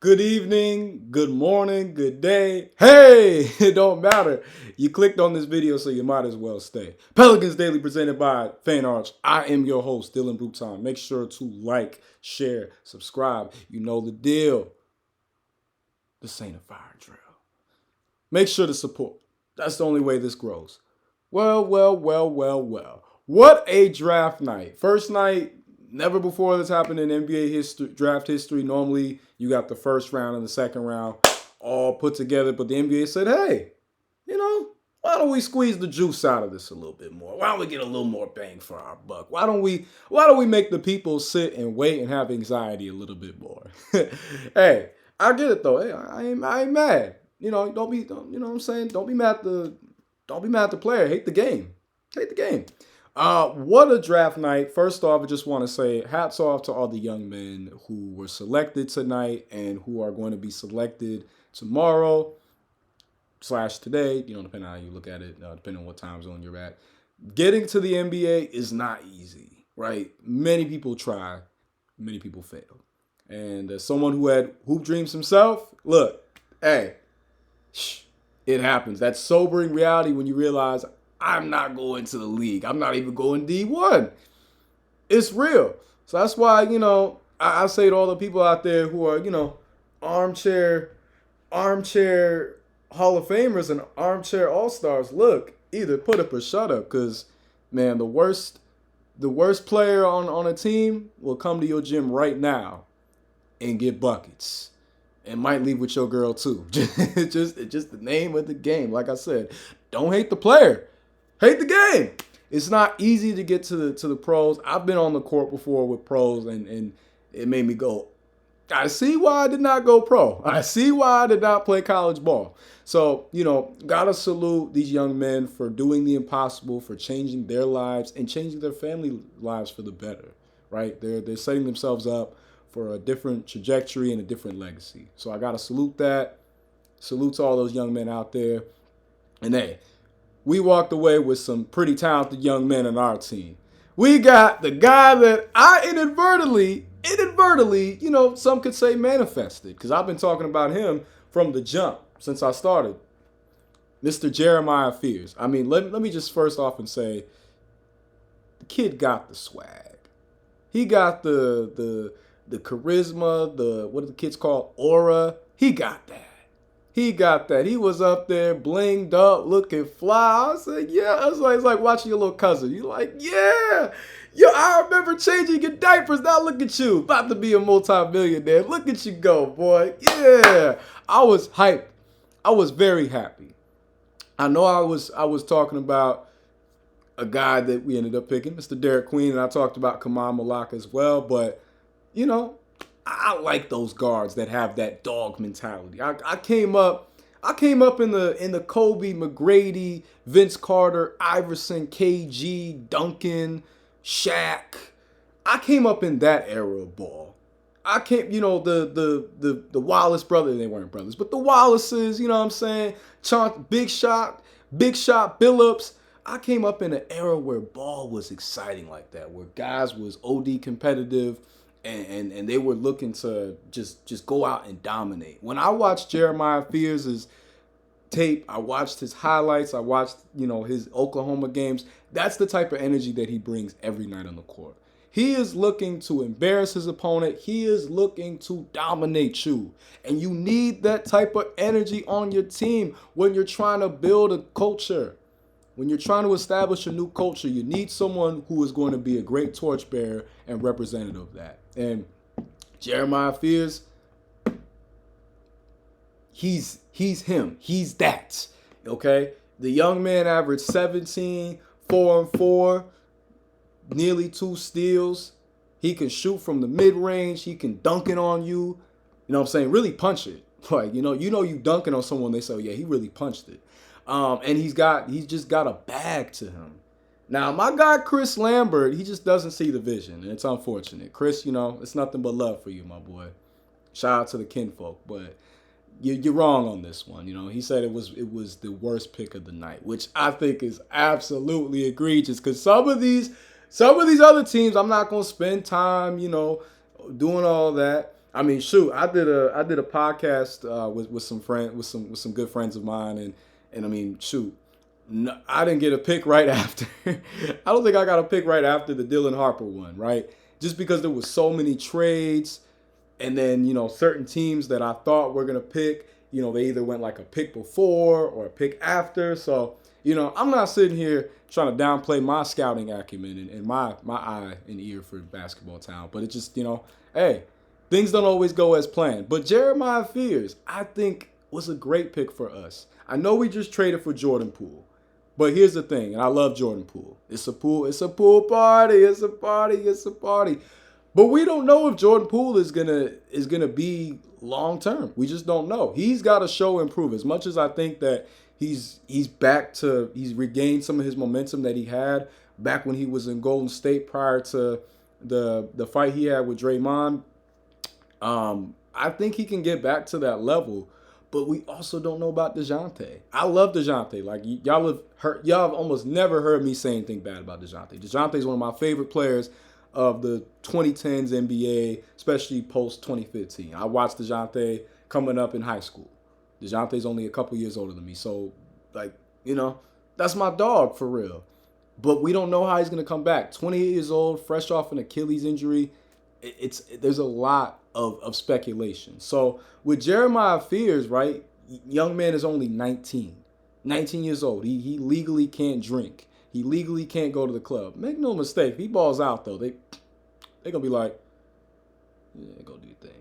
Good evening, good morning, good day. Hey, it don't matter. You clicked on this video, so you might as well stay. Pelicans Daily presented by Fan Arch. I am your host, Dylan Bruton. Make sure to like, share, subscribe. You know the deal. This ain't a fire drill. Make sure to support. That's the only way this grows. Well. What a draft night. First night, never before this happened in NBA history, draft history. Normally, you got the first round and the second round all put together, but the NBA said, hey, why don't we squeeze the juice out of this a little bit more? Why don't we get a little more bang for our buck? Why don't we make the people sit and wait and have anxiety a little bit more? Hey, I get it though. Hey, I ain't mad. You know what I'm saying? Don't be mad at the player. Hate the game. Hate the game. What a draft night. First off, I just want to say hats off to all the young men who were selected tonight and who are going to be selected tomorrow / today, depending on how you look at it, depending on what time zone you're at. Getting to the NBA is not easy, right? Many people try, many people fail. And as someone who had hoop dreams himself, look, hey, it happens. That's sobering reality when you realize I'm not going to the league. I'm not even going D1. It's real. So that's why, I say to all the people out there who are, armchair Hall of Famers and armchair All-Stars, look, either put up or shut up. Because, man, the worst player on a team will come to your gym right now and get buckets. And might leave with your girl too. It's just the name of the game. Like I said, don't hate the player. Hate the game. It's not easy to get to the pros. I've been on the court before with pros, and it made me go, I see why I did not go pro. I see why I did not play college ball. So, gotta salute these young men for doing the impossible, for changing their lives and changing their family lives for the better, right? They're setting themselves up for a different trajectory and a different legacy. So I gotta salute that. Salute to all those young men out there. And hey, we walked away with some pretty talented young men on our team. We got the guy that I inadvertently, some could say manifested, because I've been talking about him from the jump since I started. Mr. Jeremiah Fears. I mean, let me just first off and say, the kid got the swag. He got the charisma, what do the kids call aura? He got that. He was up there, blinged up, looking fly. I said, yeah. It's like watching your little cousin. You're like, yeah. Yo, I remember changing your diapers. Now look at you. About to be a multi-millionaire. Look at you go, boy. Yeah. I was hyped. I was very happy. I know I was talking about a guy that we ended up picking, Mr. Derek Queen, and I talked about Kamal Malak as well, but I like those guards that have that dog mentality. I came up in the Kobe, McGrady, Vince Carter, Iverson, KG, Duncan, Shaq. I came up in that era of ball. I came, the Wallace brothers, they weren't brothers, but the Wallaces, you know what I'm saying? Big Shot Billups. I came up in an era where ball was exciting like that, where guys was OD competitive, and they were looking to just go out and dominate. When I watched Jeremiah Fears' tape, I watched his highlights, I watched, his Oklahoma games. That's the type of energy that he brings every night on the court. He is looking to embarrass his opponent. He is looking to dominate you. And you need that type of energy on your team when you're trying to build a culture. When you're trying to establish a new culture, you need someone who is going to be a great torchbearer and representative of that. And Jeremiah Fears, he's him. He's that. Okay? The young man averaged 17, 4 and 4, nearly 2 steals. He can shoot from the mid-range. He can dunk it on you. You know what I'm saying? Really punch it. Like, you dunking on someone, they say, oh, yeah, he really punched it. And he's just got a bag to him. Now, my guy Chris Lambert, he just doesn't see the vision, and it's unfortunate. Chris, it's nothing but love for you, my boy. Shout out to the kinfolk, but you're wrong on this one. He said it was the worst pick of the night, which I think is absolutely egregious. Because some of these other teams, I'm not gonna spend time, doing all that. I mean, shoot, I did a podcast with some good friends of mine, and I mean, shoot, no, I didn't get a pick right after. I don't think I got a pick right after the Dylan Harper one, right? Just because there was so many trades, and then certain teams that I thought were gonna pick, they either went like a pick before or a pick after. So I'm not sitting here trying to downplay my scouting acumen and my eye and ear for basketball talent, but it just hey, things don't always go as planned. But Jeremiah Fears, I think, was a great pick for us. I know we just traded for Jordan Poole. But here's the thing, and I love Jordan Poole. It's a pool party, it's a party. But we don't know if Jordan Poole is gonna be long term. We just don't know. He's got to show improve. As much as I think that he's regained some of his momentum that he had back when he was in Golden State prior to the fight he had with Draymond. I think he can get back to that level. But we also don't know about DeJounte. I love DeJounte. Like y'all have almost never heard me say anything bad about DeJounte. DeJounte is one of my favorite players of the 2010s NBA, especially post 2015. I watched DeJounte coming up in high school. DeJounte's only a couple years older than me, so that's my dog for real. But we don't know how he's gonna come back. 28 years old, fresh off an Achilles injury. There's a lot of speculation. So with Jeremiah Fears, right, young man is only 19 years old. He legally can't drink. He legally can't go to the club. Make no mistake, if he balls out though, they gonna be like, yeah, go do your thing.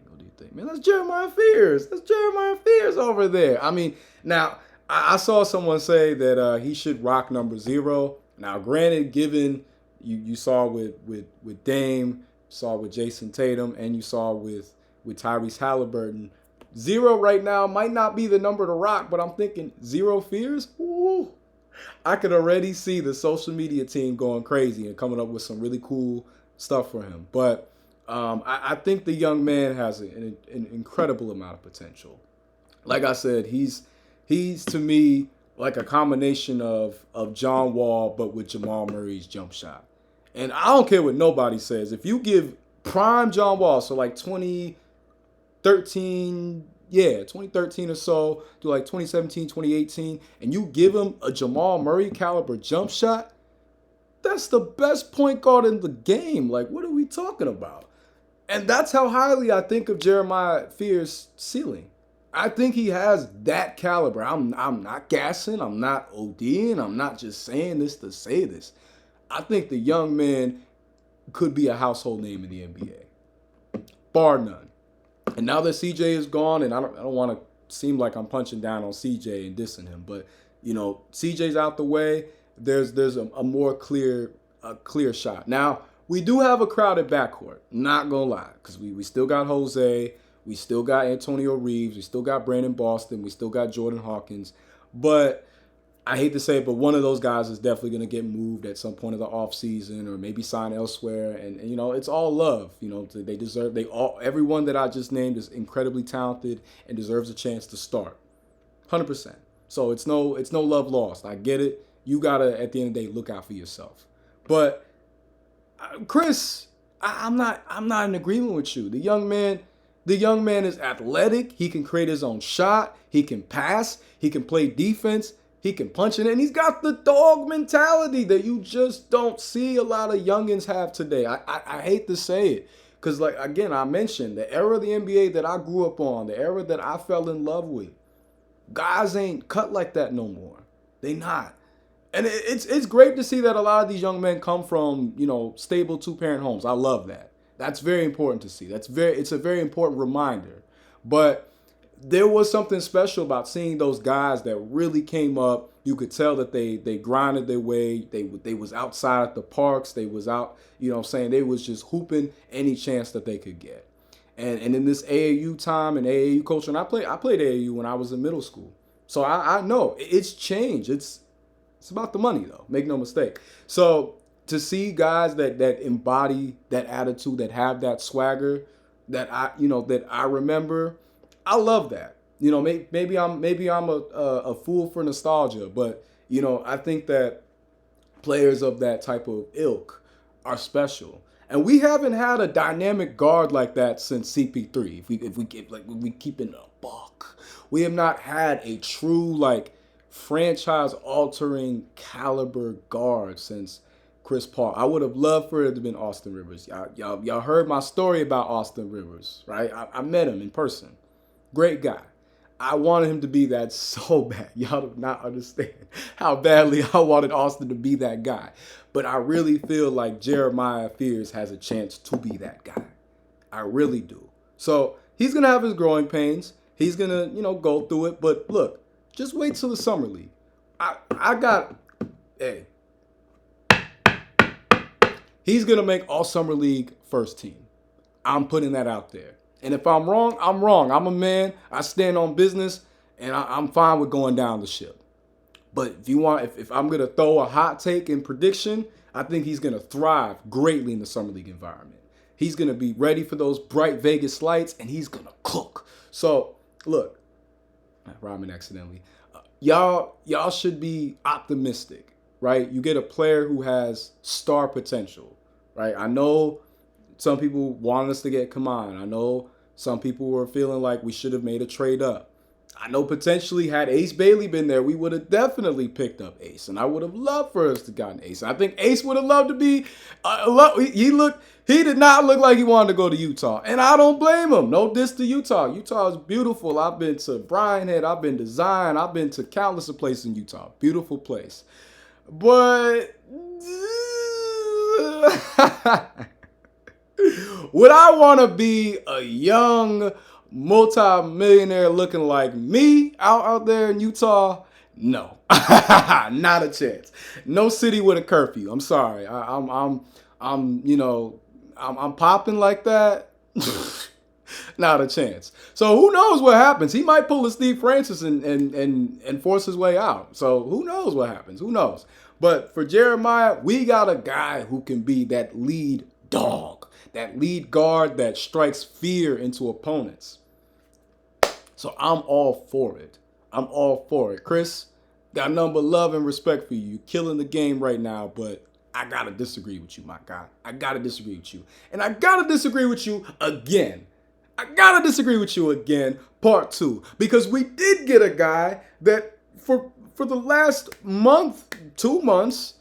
Man, that's Jeremiah Fears. That's Jeremiah Fears over there. I mean, now I saw someone say that he should rock number 0. Now, granted, given you saw with Dame, saw with Jason Tatum, and you saw with Tyrese Halliburton, 0 right now might not be the number to rock, but I'm thinking 0 Fears. Ooh, I could already see the social media team going crazy and coming up with some really cool stuff for him. But I think the young man has an incredible amount of potential. Like I said, he's to me like a combination of John Wall, but with Jamal Murray's jump shot. And I don't care what nobody says. If you give prime John Wall, so like 2013 or so, to like 2017, 2018, and you give him a Jamal Murray caliber jump shot, that's the best point guard in the game. Like, what are we talking about? And that's how highly I think of Jeremiah Fears' ceiling. I think he has that caliber. I'm not gassing. I'm not ODing. I'm not just saying this to say this. I think the young man could be a household name in the NBA, bar none. And now that CJ is gone, and I don't want to seem like I'm punching down on CJ and dissing him, but CJ's out the way. There's a more clear shot. Now we do have a crowded backcourt. Not gonna lie, because we still got Jose, we still got Antonio Reeves, we still got Brandon Boston, we still got Jordan Hawkins, but I hate to say it, but one of those guys is definitely going to get moved at some point of the offseason or maybe sign elsewhere. And it's all love. They deserve, everyone that I just named is incredibly talented and deserves a chance to start. 100%. So it's no love lost. I get it. You got to, at the end of the day, look out for yourself. But Chris, I'm not in agreement with you. The young man is athletic. He can create his own shot. He can pass. He can play defense. He can punch it in. He's got the dog mentality that you just don't see a lot of youngins have today. I hate to say it. Because, like, again, I mentioned the era of the NBA that I grew up on, the era that I fell in love with. Guys ain't cut like that no more. They not. And it's great to see that a lot of these young men come from, stable 2-parent homes. I love that. That's very important to see. It's a very important reminder. But there was something special about seeing those guys that really came up. You could tell that they grinded their way. They was outside at the parks. They was out, they was just hooping any chance that they could get. And in this AAU time and AAU culture, and I played AAU when I was in middle school. So I know it's changed. It's about the money though. Make no mistake. So to see guys that embody that attitude, that have that swagger, that I remember, I love that. Maybe I'm a fool for nostalgia, but I think that players of that type of ilk are special. And we haven't had a dynamic guard like that since CP3. If we keep it a buck, we have not had a true like franchise altering caliber guard since Chris Paul. I would have loved for it to have been Austin Rivers. Y'all heard my story about Austin Rivers, right? I met him in person. Great guy. I wanted him to be that so bad. Y'all do not understand how badly I wanted Austin to be that guy. But I really feel like Jeremiah Fears has a chance to be that guy. I really do. So he's going to have his growing pains. He's going to, go through it. But look, just wait till the summer league. He's going to make all summer league first team. I'm putting that out there. And if I'm wrong, I'm wrong. I'm a man. I stand on business, and I'm fine with going down the ship. But if I'm going to throw a hot take in prediction, I think he's going to thrive greatly in the summer league environment. He's going to be ready for those bright Vegas lights, and he's going to cook. So, look, rhyming accidentally. Y'all should be optimistic, right? You get a player who has star potential, right? I know some people want us to get Kaman. I know some people were feeling like we should have made a trade up. I know potentially had Ace Bailey been there, we would have definitely picked up Ace. And I would have loved for us to gotten Ace. I think Ace would have loved to be, he did not look like he wanted to go to Utah. And I don't blame him. No diss to Utah. Utah is beautiful. I've been to Bryan Head. I've been to Zion. I've been to countless of places in Utah. Beautiful place. But would I want to be a young multi-millionaire looking like me out there in Utah? No, not a chance. No city with a curfew. I'm sorry. I'm popping like that. Not a chance. So who knows what happens? He might pull a Steve Francis and force his way out. So who knows what happens? Who knows? But for Jeremiah, we got a guy who can be that lead dog, that lead guard that strikes fear into opponents. So I'm all for it. I'm all for it. Chris, got nothing but love and respect for you. You're killing the game right now, but I got to disagree with you, my guy. I got to disagree with you. And I got to disagree with you again. Part 2. Because we did get a guy that for the last month, 2 months,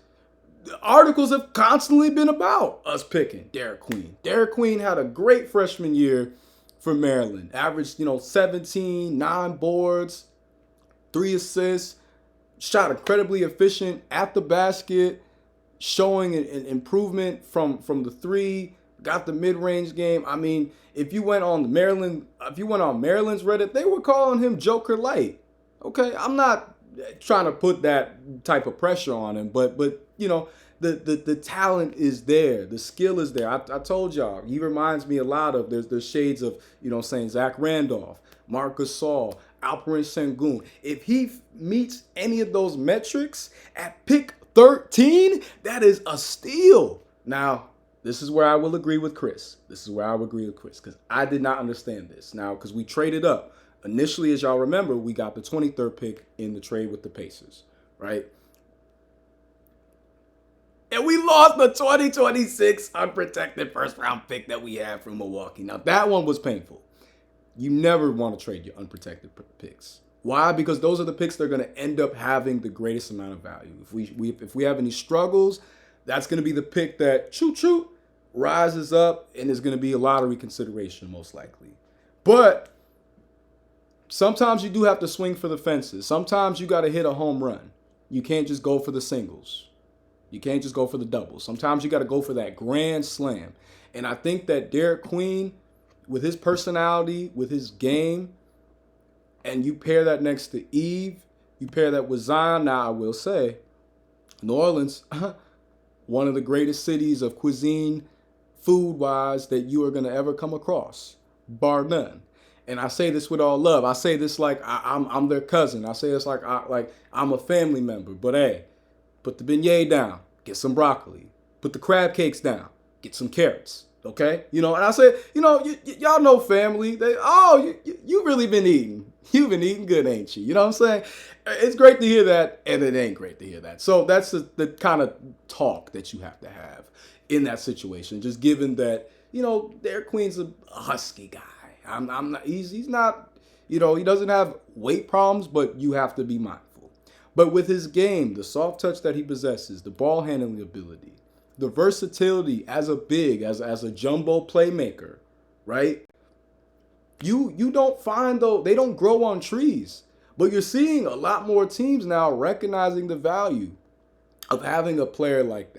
articles have constantly been about us picking Derek Queen. Derek Queen had a great freshman year for Maryland. Averaged, 17, 9 boards, 3 assists, shot incredibly efficient at the basket, showing an improvement from the 3, got the mid-range game. I mean, if you went on Maryland's Reddit, they were calling him Joker Light. Okay, I'm not trying to put that type of pressure on him, but the talent is there, the skill is there. I told y'all, he reminds me a lot of there's shades of Zach Randolph, Marc Gasol, Alperen Sengun. If he meets any of those metrics at pick 13, that is a steal. Now, this is where I will agree with Chris. Because I did not understand this. Now, because we traded up. Initially, as y'all remember, we got the 23rd pick in the trade with the Pacers, right? And we lost the 2026 unprotected first-round pick that we had from Milwaukee. Now, that one was painful. You never want to trade your unprotected picks. Why? Because those are the picks that are going to end up having the greatest amount of value. If we have any struggles, that's going to be the pick that choo-choo rises up and is going to be a lottery consideration most likely. But sometimes you do have to swing for the fences. Sometimes you got to hit a home run. You can't just go for the singles. You can't just go for the doubles. Sometimes you got to go for that grand slam. And I think that Derek Queen, with his personality, with his game, and you pair that next to Eve, you pair that with Zion. Now, I will say, New Orleans, one of the greatest cities of cuisine, food-wise, that you are going to ever come across, bar none. And I say this with all love. I say this like I'm their cousin. I say this like I'm a family member. But hey, put the beignet down, get some broccoli. Put the crab cakes down, get some carrots. Okay, and I say, y'all know family. You really been eating. You've been eating good, ain't you? You know what I'm saying? It's great to hear that, and it ain't great to hear that. So that's the kind of talk that you have to have. in that situation. Just given that, Derek Queen's a husky guy. I'm not. He's not. He doesn't have weight problems, but you have to be mindful. But with his game, the soft touch that he possesses, the ball handling ability, the versatility as a big, as a jumbo playmaker, right? You don't find though they don't grow on trees. But you're seeing a lot more teams now recognizing the value of having a player like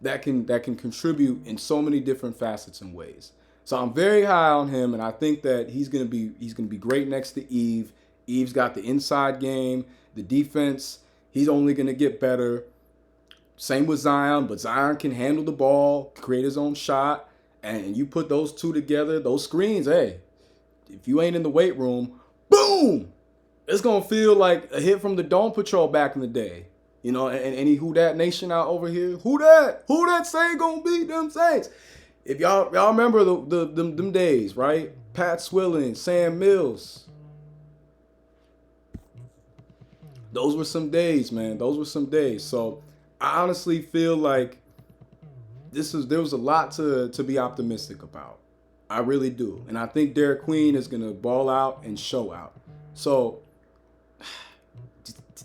that can contribute in so many different facets and ways. So I'm very high on him, and I think that he's gonna be great next to Eve. Eve's got the inside game, the defense. He's only gonna get better. Same with Zion, but Zion can handle the ball, create his own shot, and you put those two together, those screens. Hey, if you ain't in the weight room, boom! It's gonna feel like a hit from the Dome Patrol back in the day. And any Who Dat Nation out over here, who that say gonna beat them Saints? If y'all remember them days, right? Pat Swilling, Sam Mills. Those were some days, man. Those were some days. So I honestly feel like there was a lot to be optimistic about. I really do. And I think Derek Queen is gonna ball out and show out. So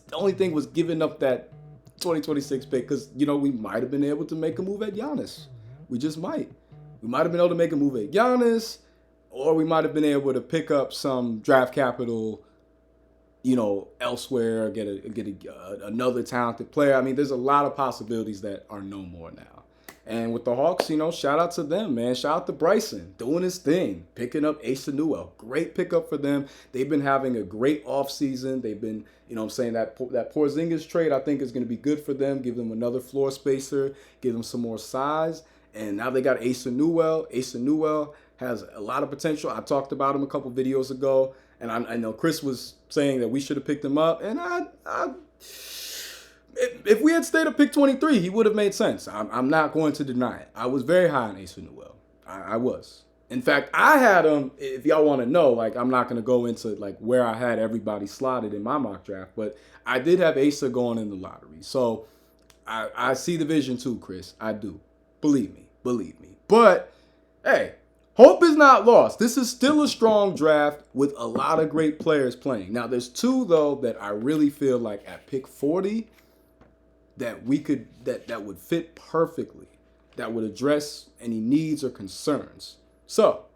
the only thing was giving up that 2026 pick because, we might have been able to make a move at Giannis. We just might. We might have been able to make a move at Giannis, or we might have been able to pick up some draft capital, elsewhere, get another talented player. I mean, there's a lot of possibilities that are no more now. And with the Hawks, shout out to them, man. Shout out to Bryson doing his thing, picking up Asa Newell. Great pickup for them. They've been having a great offseason. They've been, that Porzingis trade I think is going to be good for them, give them another floor spacer, give them some more size. And now they got Asa Newell. Asa Newell has a lot of potential. I talked about him a couple videos ago, and I know Chris was saying that we should have picked him up. And if we had stayed at pick 23, he would have made sense. I'm not going to deny it. I was very high on Asa Newell. I was. In fact, I had him, if y'all want to know, I'm not going to go into, where I had everybody slotted in my mock draft, but I did have Asa going in the lottery. So I see the vision too, Chris. I do. Believe me. But, hey, hope is not lost. This is still a strong draft with a lot of great players playing. Now, there's two, though, that I really feel like at pick 40 that would fit perfectly, that would address any needs or concerns. So,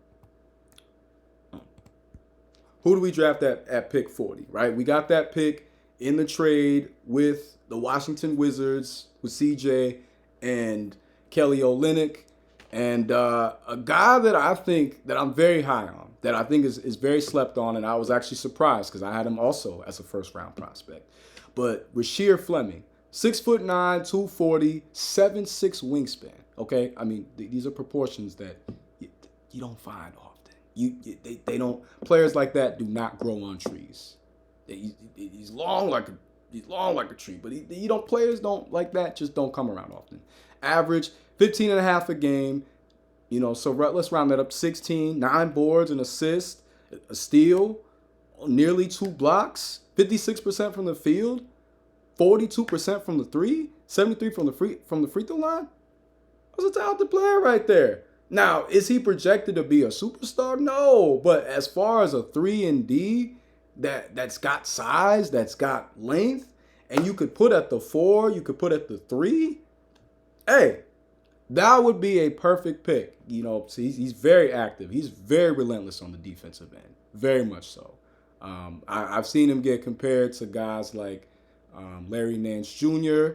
who do we draft at pick 40, right? We got that pick in the trade with the Washington Wizards, with CJ and Kelly Olynyk, and a guy that I'm very high on, that I think is very slept on, and I was actually surprised because I had him also as a first-round prospect. But Rasheer Fleming, 6'9", 240, 7'6" wingspan. Okay, I mean these are proportions that you don't find often. They don't. Players like that do not grow on trees. He's long like a tree, but players don't like that just don't come around often. Average 15 and a half a game. So let's round that up. 16, 9 boards, an assist, a steal, nearly 2 blocks, 56% from the field. 42% from the three, 73% from the free throw line. That's a talented player right there. Now, is he projected to be a superstar? No, but as far as a 3 and D that's got size, that's got length, and you could put at the 4, you could put at the 3. Hey, that would be a perfect pick. So he's very active. He's very relentless on the defensive end, very much so. I've seen him get compared to guys like Larry Nance Jr.,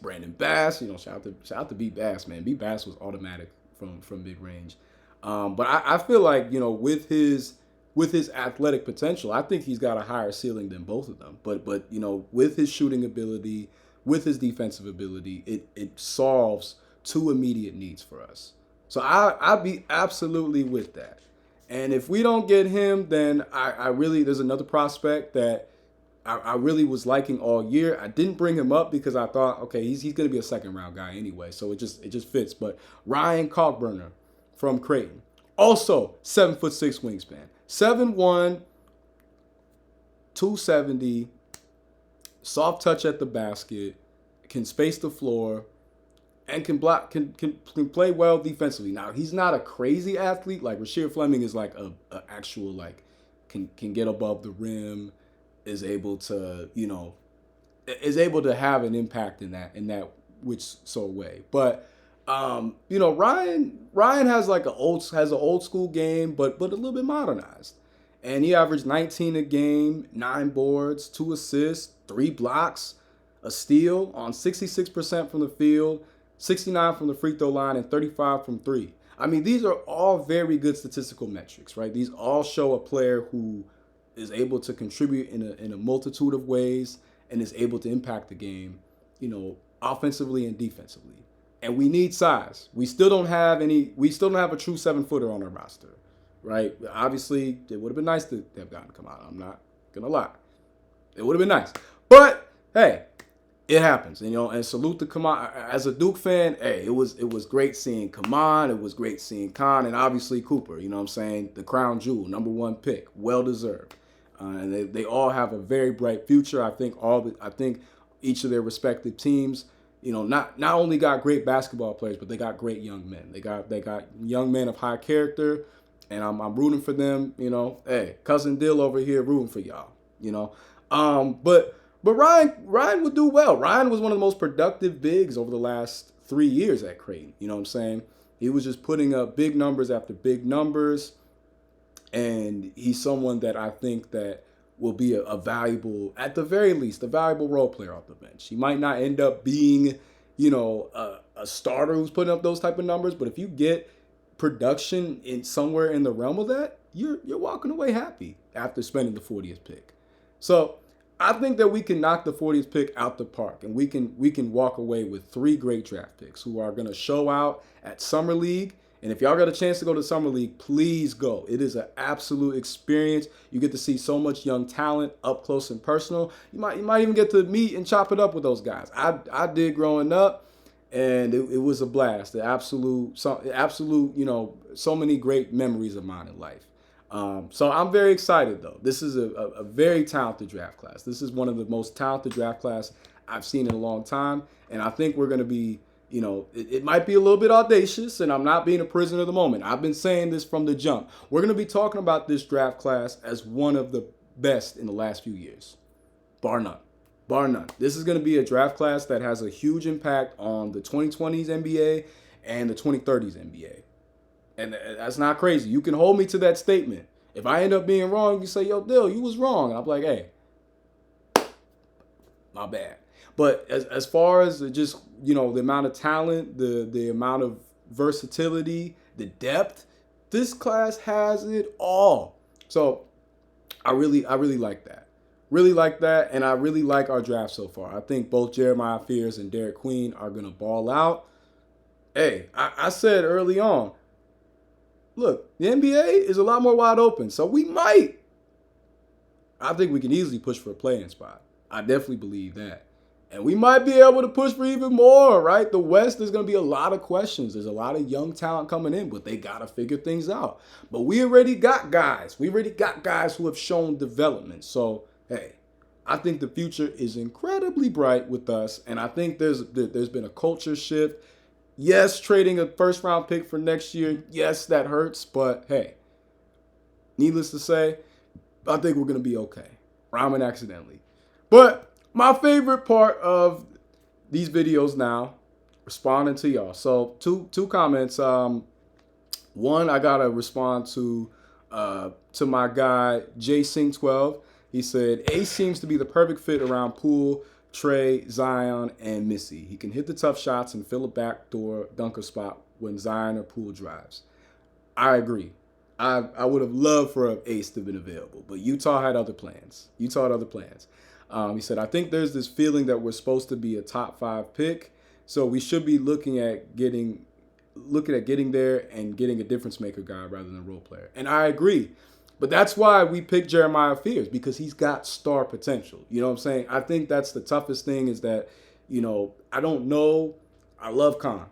Brandon Bass. Shout out to B Bass, man. B Bass was automatic from mid range. But I feel like with his athletic potential, I think he's got a higher ceiling than both of them. But with his shooting ability, with his defensive ability, it solves 2 immediate needs for us. So I'd be absolutely with that. And if we don't get him, then I really there's another prospect that I really was liking all year. I didn't bring him up because I thought, okay, he's going to be a second round guy anyway, so it just fits. But Ryan Kalkbrenner from Creighton, also 7'6" wingspan, 7'1", 270, soft touch at the basket, can space the floor, and can block, can play well defensively. Now he's not a crazy athlete. Like Rasheed Fleming is like a actual like can get above the rim, is able to is able to have an impact in that which sort of way. But Ryan has like an old school game, but a little bit modernized. And he averaged 19 a game, 9 boards, 2 assists, 3 blocks, a steal on 66% from the field, 69 from the free throw line, and 35 from three. I mean, these are all very good statistical metrics, right? These all show a player who is able to contribute in a multitude of ways and is able to impact the game, offensively and defensively. And we need size. We still don't have a true 7-footer on our roster, right? Obviously, it would have been nice to have gotten come out. I'm not gonna lie. It would have been nice. But hey, it happens. And salute to Kaman. As a Duke fan, hey, it was great seeing Kaman. It was great seeing Khan, and obviously Cooper. You know what I'm saying? The crown jewel, #1 pick, well deserved. And they all have a very bright future. I think each of their respective teams, not only got great basketball players, but they got great young men. They got young men of high character, and I'm rooting for them. Hey, cousin Dill over here rooting for y'all. But Ryan would do well. Ryan was one of the most productive bigs over the last 3 years at Creighton. You know what I'm saying? He was just putting up big numbers after big numbers. And he's someone that I think that will be a valuable, at the very least, a valuable role player off the bench. He might not end up being, a starter who's putting up those type of numbers, but if you get production in somewhere in the realm of that, you're walking away happy after spending the 40th pick. So I think that we can knock the 40th pick out the park, and we can walk away with 3 great draft picks who are going to show out at Summer League. And if y'all got a chance to go to Summer League, please go. It is an absolute experience. You get to see so much young talent up close and personal. You might even get to meet and chop it up with those guys. I did growing up, and it was a blast. The absolute, so many great memories of mine in life. So I'm very excited, though. This is a very talented draft class. This is one of the most talented draft class I've seen in a long time, and I think we're going to be, it might be a little bit audacious, and I'm not being a prisoner of the moment. I've been saying this from the jump. We're going to be talking about this draft class as one of the best in the last few years, bar none. Bar none. This is going to be a draft class that has a huge impact on the 2020s NBA and the 2030s NBA. And that's not crazy. You can hold me to that statement. If I end up being wrong, you say, yo, Dill, you was wrong. And I'm like, hey, my bad. But as far as just, the amount of talent, the amount of versatility, the depth, this class has it all. So I really like that. Really like that, and I really like our draft so far. I think both Jeremiah Fears and Derek Queen are going to ball out. Hey, I said early on, look, the NBA is a lot more wide open, so I think we can easily push for a play-in spot. I definitely believe that. And we might be able to push for even more, right? The West, there's going to be a lot of questions. There's a lot of young talent coming in, but they got to figure things out. But we already got guys. We already got guys who have shown development. So, hey, I think the future is incredibly bright with us, and I think there's been a culture shift. Yes, trading a first-round pick for next year, yes, that hurts, but hey, needless to say, I think we're going to be okay. Rhyming accidentally. But my favorite part of these videos now, responding to y'all. So two comments. One, I gotta respond to my guy JSing12. He said Ace seems to be the perfect fit around Poole, Trey, Zion, and Missy. He can hit the tough shots and fill a backdoor dunker spot when Zion or Poole drives. I agree. I would have loved for Ace to have been available, but Utah had other plans. He said, I think there's this feeling that we're supposed to be a top 5 pick, so we should be looking at getting there and getting a difference maker guy rather than a role player. And I agree. But that's why we picked Jeremiah Fears, because he's got star potential. You know what I'm saying? I think that's the toughest thing is that, I don't know. I love Khan.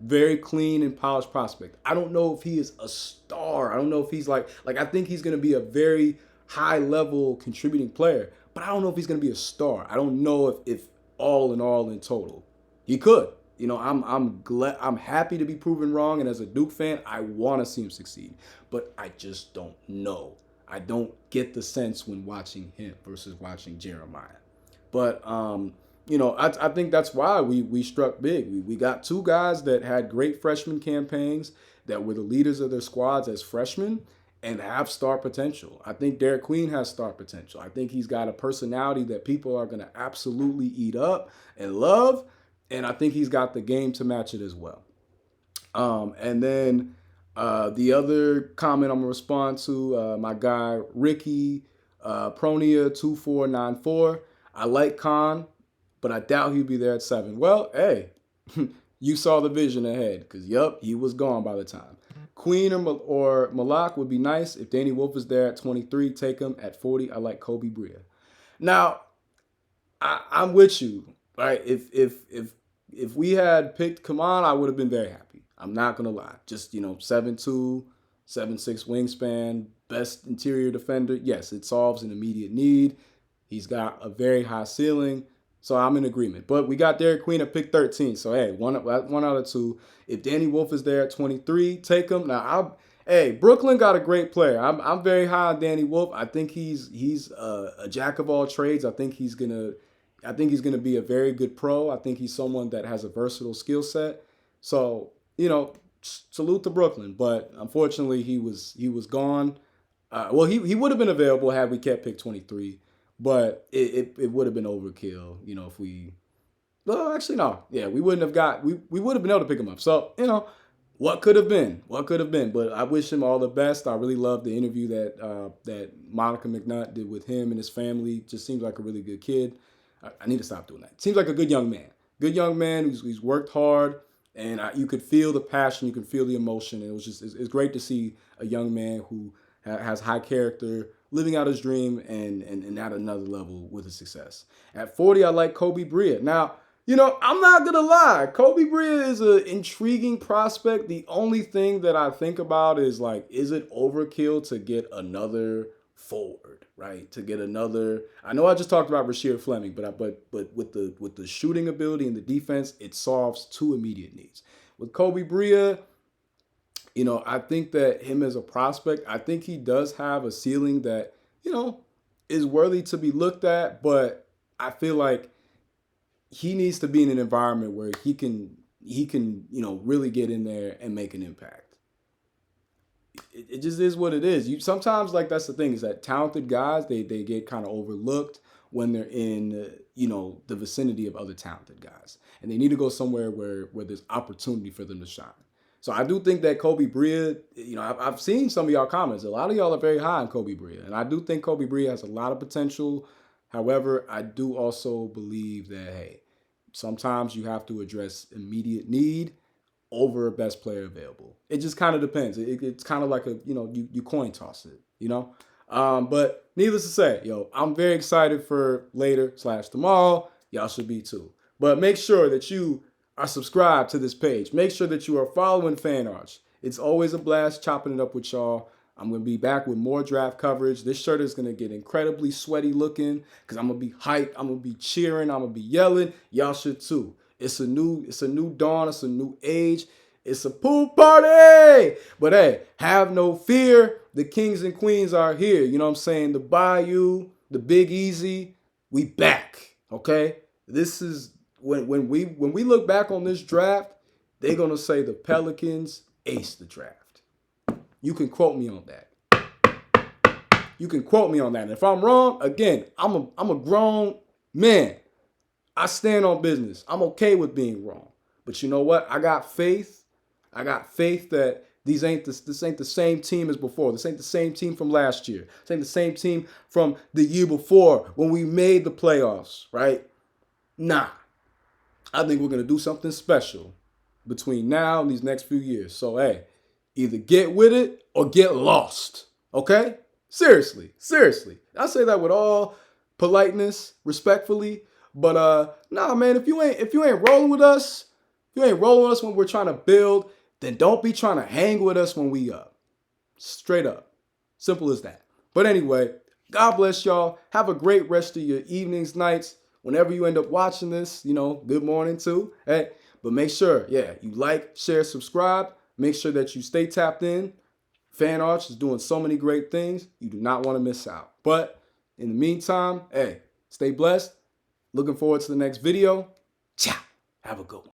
Very clean and polished prospect. I don't know if he is a star. I don't know if he's like I think he's going to be a very high level contributing player. But I don't know if he's going to be a star. I don't know if all in total. He could. I'm glad, I'm happy to be proven wrong, and as a Duke fan, I want to see him succeed, but I just don't know. I don't get the sense when watching him versus watching Jeremiah. But I think that's why we struck big. We got two guys that had great freshman campaigns, that were the leaders of their squads as freshmen, and have star potential. I think Derek Queen has star potential. I think he's got a personality that people are going to absolutely eat up and love, and I think he's got the game to match it as well. And then the other comment I'm gonna respond to, my guy Ricky Pronia 2494. I like Khan, but I doubt he'll be there at 7. Well, hey, you saw the vision ahead, because yup, he was gone by the time. Queen or Malak would be nice. If Danny Wolf is there at 23, take him. At 40, I like Kobe Bria. Now, I'm with you, right? If we had picked Kaman, I would have been very happy. I'm not gonna lie. Just 7'2", 7'6" wingspan, best interior defender. Yes, it solves an immediate need. He's got a very high ceiling, so I'm in agreement. But we got Derek Queen at pick 13. So hey, one out of two. If Danny Wolf is there at 23, take him. Now Brooklyn got a great player. I'm very high on Danny Wolf. I think he's a jack of all trades. I think he's gonna be a very good pro. I think he's someone that has a versatile skill set. So salute to Brooklyn. But unfortunately, he was gone. He would have been available had we kept pick 23, but it would have been overkill. If we. Well, actually, no. Yeah, we wouldn't have got. We would have been able to pick him up. So what could have been? What could have been? But I wish him all the best. I really loved the interview that Monica McNutt did with him and his family. Just seems like a really good kid. I need to stop doing that. Seems like a good young man. Good young man who's worked hard, and you could feel the passion, you could feel the emotion. It was just it's great to see a young man who has high character, living out his dream, and at another level with his success. At 40, I like Kobe Bria. Now, I'm not gonna lie. Kobe Bria is an intriguing prospect. The only thing that I think about is is it overkill to get another forward, right? To get another. I know I just talked about Rasheed Fleming, but with the shooting ability and the defense, it solves two immediate needs. With Kobe Bria, I think that him as a prospect, I think he does have a ceiling that is worthy to be looked at, but I feel like he needs to be in an environment where he can really get in there and make an impact. It just is what it is. Sometimes that's the thing, is that talented guys, they get kind of overlooked when they're in the vicinity of other talented guys, and they need to go somewhere where there's opportunity for them to shine. So I do think that Kobe Bria, I've seen some of y'all comments. A lot of y'all are very high on Kobe Bria, and I do think Kobe Bria has a lot of potential. However, I do also believe that, hey, sometimes you have to address immediate need over a best player available. It just kind of depends. It's kind of like you coin toss it, But needless to say, I'm very excited for later/tomorrow. Y'all should be too. But make sure that you are subscribed to this page. Make sure that you are following Fan Arch. It's always a blast chopping it up with y'all. I'm going to be back with more draft coverage. This shirt is going to get incredibly sweaty looking because I'm going to be hyped. I'm going to be cheering. I'm going to be yelling. Y'all should too. It's a new dawn. It's a new age. It's a pool party. But hey, have no fear. The kings and queens are here. You know what I'm saying? The Bayou, the Big Easy, we back. Okay? This is when we look back on this draft, they're going to say the Pelicans aced the draft. You can quote me on that. You can quote me on that. And if I'm wrong, again, I'm a grown man. I stand on business. I'm okay with being wrong. But you know what? I got faith. I got faith that this ain't the same team as before. This ain't the same team from last year. This ain't the same team from the year before when we made the playoffs, right? Nah. I think we're going to do something special between now and these next few years. So, hey, either get with it or get lost. Okay? Seriously. I say that with all politeness, respectfully. But nah, man, if you ain't rolling with us, when we're trying to build, then don't be trying to hang with us when we up. Straight up. Simple as that. But anyway, God bless y'all. Have a great rest of your evenings, nights. Whenever you end up watching this, good morning too. Hey, But make sure, yeah, you like, share, subscribe. Make sure that you stay tapped in. Fan Arch is doing so many great things. You do not want to miss out. But in the meantime, hey, stay blessed. Looking forward to the next video. Ciao. Have a good one.